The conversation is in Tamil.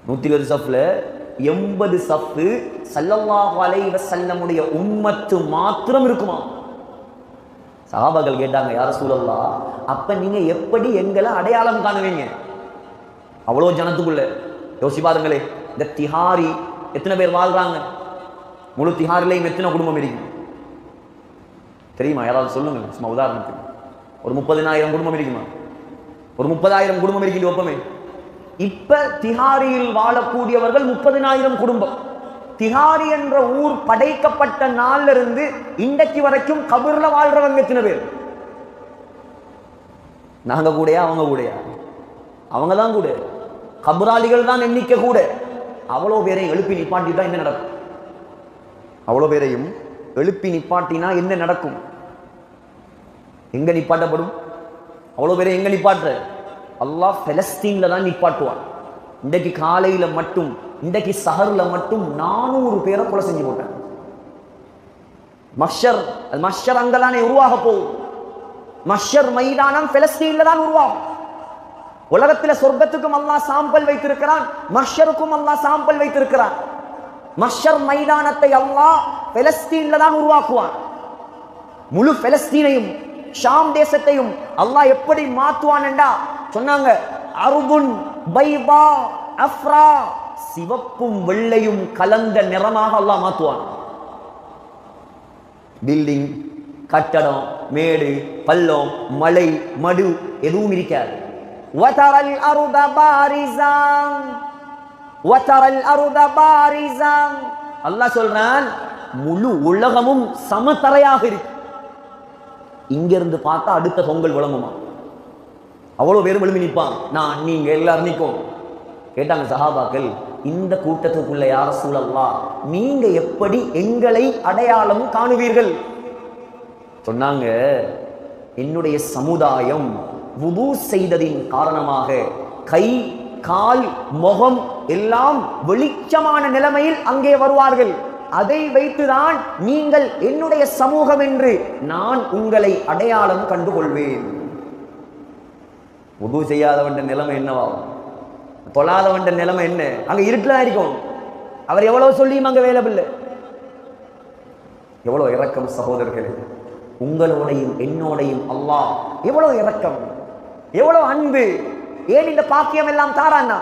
120 சஃப்ல 80 சஃப்பு ஸல்லல்லாஹு அலைஹி வஸல்லமுடைய உம்மத்து மாத்திரம் இருக்குமா? சஹாபாக்கள் கேட்டாங்க, யா ரசூலல்லாஹ், அப்ப நீங்க எப்படி எங்களை அடையாளம் காணுவீங்க? அவ்வளோ ஜனத்துக்குள்ள யோசி பாருங்களே. இந்த திஹாரி எத்தனை பேர் வாழ்றாங்க? முழு திஹாரிலையும் எத்தனை குடும்பம் இருக்கு தெரியுமா? யாராவது சொல்லுங்க சும்மா உதாரணத்துக்கு. ஒரு 30,000 குடும்பம் இருக்குமா? ஒரு 30,000 குடும்பம் இருக்கு ஒப்பமே. இப்ப திஹாரியில் வாழக்கூடியவர்கள் 30,000 குடும்பம். திஹாரி என்ற ஊர் படைக்கப்பட்ட நாள்ல இருந்து இன்றைக்கு வரைக்கும் கபர்ல வாழ்றவங்க எத்தனை பேர்? நாங்க கூடயா அவங்க கூடயா? அவங்க தான் கூட. கபராளிகள் தான் எண்ணிக்கை கூட. அவ்வளோ பேரையும் எழுப்பி நிப்பாட்டிட்டா என்ன நடக்கும்? அவ்வளோ பேரையும் எழுப்பி நிப்பாட்டினா என்ன நடக்கும்? எங்க நிப்பாட்டப்படும்? அவ்வளோ பேரை எங்க நிப்பாட்டுற? அல்லாஹ் பலஸ்தீன்ல தான் நிப்பாட்டுவான். இன்றைக்கு காலையில மட்டும், இன்றைக்கு சஹர்ல மட்டும் 400 பேரை கொலை செஞ்சு போட்டாங்க. மஹ்ஷர் அங்கதானே உருவாக போகும். மஹ்ஷர் மைதானம் பலஸ்தீன்ல தான் உருவாகும். உலகத்தில் சொர்க்கத்துக்கும் அல்லாஹ் சாம்பல் வைத்திருக்கிறான், மஹ்ஷருக்கும் அல்லாஹ் சாம்பல் வைத்திருக்கிறான். மஹ்ஷர் மைதானத்தை அல்லாஹ் பலஸ்தீன்ல தான் உருவாக்குவான். முழு பலஸ்தீனையும் ஷாம் தேசத்தையும் அல்லாஹ் எப்படி மாத்துவான் என்றா சொன்னாங்க, அர்துன் பைதா அஃப்ரா, சிவப்பும் வெள்ளையும் கலந்த நிறமாக அல்லாஹ் மாத்துவான். பில்டிங், கட்டடம், மேடு, பள்ளம், மலை, மடு எதுவும் இருக்காது. வதரல் அர்த பாரிஸான், வதரல் அர்த பாரிஸான், அல்லாஹ் சொல்றான் முழு உலகமும் சமதரையாக இருக்கு. இங்கிருந்து பார்த்தா அடுத்த பொங்கல் விளங்குமா? அவ்வளவு பேரும் எழுப்பி நிற்பான். நான் நீங்க எல்லாரும் நிற்கும். கேட்டாங்க சஹாபாக்கள், இந்த கூட்டத்துக்குள்ள யா ரசூலல்லாஹ், நீங்க எப்படி எங்களை அடையாளம் காணுவீர்கள்? சொன்னாங்க, என்னுடைய சமுதாயம் வுது செய்ததின் காரணமாக கை, கால், முகம் எல்லாம் வெளிச்சமான நிலைமையில் அங்கே வருவார்கள். அதை வைத்துதான் நீங்கள் என்னுடைய சமூகம் என்று நான் உங்களை அடையாளம் கண்டுகொள்வேன். வுது செய்யாதவன் நிலைமை என்னவாகும்? தொழாதவன் நிலைமை என்ன? அங்க இருட்டுல இருக்கும். அவர் எவ்வளவு சொல்லியும் அங்க வேலைபில்ல. எவ்வளவு இரக்கம் சகோதரர்களே! உங்களோடையும் என்னோடையும் அல்லாஹ் எவ்வளவு இரக்கம், எவ்வளவு அன்பு! ஏன் இந்த பாக்கியம் எல்லாம் தாரான்னா